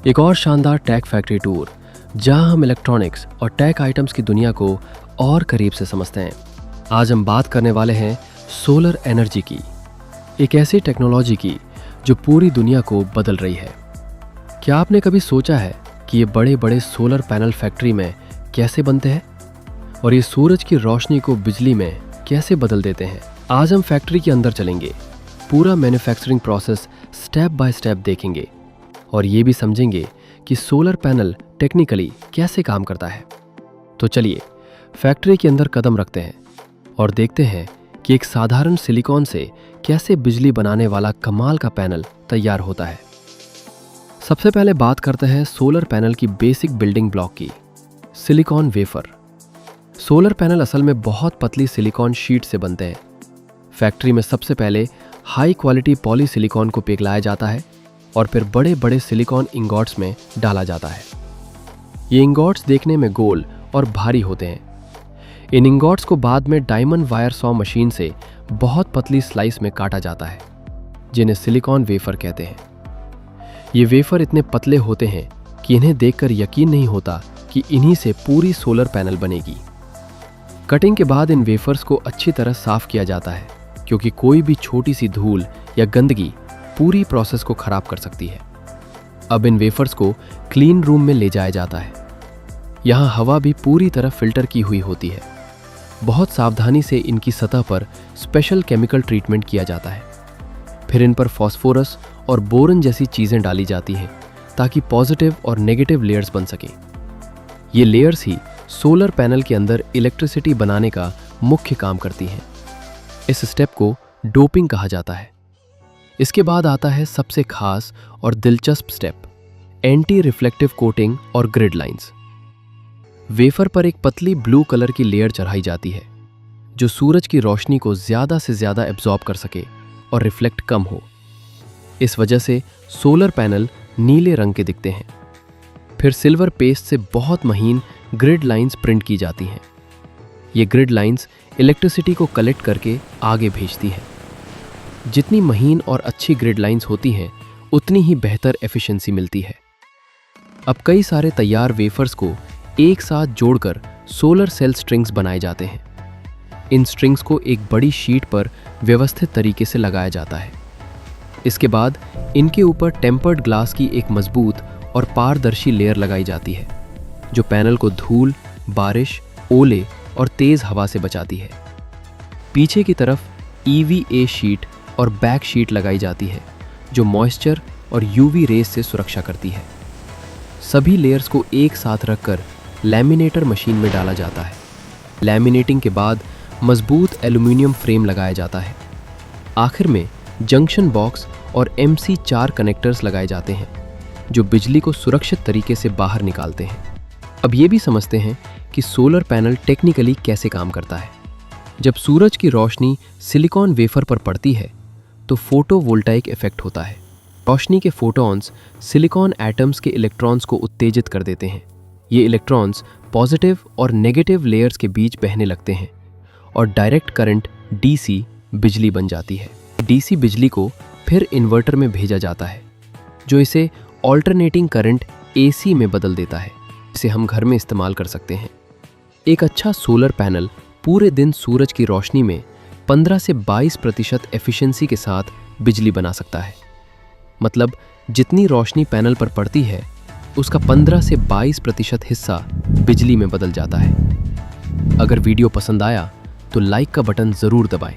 एक और शानदार टेक फैक्ट्री टूर, जहां हम इलेक्ट्रॉनिक्स और टेक आइटम्स की दुनिया को और करीब से समझते हैं। आज हम बात करने वाले हैं सोलर एनर्जी की, एक ऐसी टेक्नोलॉजी की जो पूरी दुनिया को बदल रही है। क्या आपने कभी सोचा है कि ये बड़े बड़े सोलर पैनल फैक्ट्री में कैसे बनते हैं और ये सूरज की रोशनी को बिजली में कैसे बदल देते हैं? आज हम फैक्ट्री के अंदर चलेंगे, पूरा manufacturing process step by step देखेंगे और ये भी समझेंगे कि सोलर पैनल टेक्निकली कैसे काम करता है। तो चलिए फैक्ट्री के अंदर कदम रखते हैं और देखते हैं कि एक साधारण सिलिकॉन से कैसे बिजली बनाने वाला कमाल का पैनल तैयार होता है। सबसे पहले बात करते हैं सोलर पैनल की बेसिक बिल्डिंग ब्लॉक की, सिलिकॉन वेफर। सोलर पैनल असल में बहुत पतली सिलिकॉन शीट से बनते हैं। फैक्ट्री में सबसे पहले हाई क्वालिटी पॉली सिलिकॉन को पिघलाया जाता है और फिर बड़े बड़े सिलिकॉन इंगॉट्स में डाला जाता है। ये इंगॉट्स देखने में गोल और भारी होते हैं। इन इंगॉट्स को बाद में डायमंड वायर सॉ मशीन से बहुत पतली स्लाइस में काटा जाता है, जिन्हें सिलिकॉन वेफर कहते हैं। ये वेफर इतने पतले होते हैं कि इन्हें देखकर यकीन नहीं होता कि इन्हीं से पूरी सोलर पैनल बनेगी। कटिंग के बाद इन वेफर्स को अच्छी तरह साफ किया जाता है, क्योंकि कोई भी छोटी सी धूल या गंदगी पूरी प्रोसेस को खराब कर सकती है। अब इन वेफर्स को क्लीन रूम में ले जाया जाता है। यहाँ हवा भी पूरी तरह फिल्टर की हुई होती है। बहुत सावधानी से इनकी सतह पर स्पेशल केमिकल ट्रीटमेंट किया जाता है। फिर इन पर फास्फोरस और बोरन जैसी चीज़ें डाली जाती हैं ताकि पॉजिटिव और नेगेटिव लेयर्स बन सकें। ये लेयर्स ही सोलर पैनल के अंदर इलेक्ट्रिसिटी बनाने का मुख्य काम करती हैं। इस स्टेप को डोपिंग कहा जाता है। इसके बाद आता है सबसे खास और दिलचस्प स्टेप, एंटी रिफ्लेक्टिव कोटिंग और ग्रिड लाइंस। वेफर पर एक पतली ब्लू कलर की लेयर चढ़ाई जाती है, जो सूरज की रोशनी को ज़्यादा से ज़्यादा एब्जॉर्ब कर सके और रिफ्लेक्ट कम हो। इस वजह से सोलर पैनल नीले रंग के दिखते हैं। फिर सिल्वर पेस्ट से बहुत महीन ग्रिड लाइंस प्रिंट की जाती हैं। ये ग्रिड लाइंस इलेक्ट्रिसिटी को कलेक्ट करके आगे भेजती हैं। जितनी महीन और अच्छी ग्रिड लाइंस होती हैं, उतनी ही बेहतर एफिशिएंसी मिलती है। अब कई सारे तैयार वेफर्स को एक साथ जोड़कर सोलर सेल स्ट्रिंग्स बनाए जाते हैं। इन स्ट्रिंग्स को एक बड़ी शीट पर व्यवस्थित तरीके से लगाया जाता है। इसके बाद इनके ऊपर टेम्पर्ड ग्लास की एक मजबूत और पारदर्शी लेयर लगाई जाती है, जो पैनल को धूल, बारिश, ओले और तेज हवा से बचाती है। पीछे की तरफ EVA शीट और बैक शीट लगाई जाती है, जो मॉइस्चर और UV रेस से सुरक्षा करती है। सभी लेयर्स को एक साथ रखकर लैमिनेटर मशीन में डाला जाता है। लैमिनेटिंग के बाद मजबूत एल्यूमिनियम फ्रेम लगाया जाता है। आखिर में जंक्शन बॉक्स और MC4 कनेक्टर्स लगाए जाते हैं, जो बिजली को सुरक्षित तरीके से बाहर निकालते हैं। अब ये भी समझते हैं कि सोलर पैनल टेक्निकली कैसे काम करता है। जब सूरज की रोशनी सिलिकॉन वेफर पर पड़ती है तो फोटोवोल्टाइक इफेक्ट होता है। रोशनी के फोटॉन्स सिलिकॉन एटम्स के इलेक्ट्रॉन्स को उत्तेजित कर देते हैं। ये इलेक्ट्रॉन्स पॉजिटिव और नेगेटिव लेयर्स के बीच बहने लगते हैं और डायरेक्ट करंट DC बिजली बन जाती है। DC बिजली को फिर इन्वर्टर में भेजा जाता है, जो इसे ऑल्टरनेटिंग करंट AC में बदल देता है। इसे हम घर में इस्तेमाल कर सकते हैं। एक अच्छा सोलर पैनल पूरे दिन सूरज की रोशनी में 15 से 22% एफिशिएंसी के साथ बिजली बना सकता है। मतलब जितनी रोशनी पैनल पर पड़ती है, उसका 15 से 22% हिस्सा बिजली में बदल जाता है। अगर वीडियो पसंद आया तो लाइक का बटन ज़रूर दबाएं।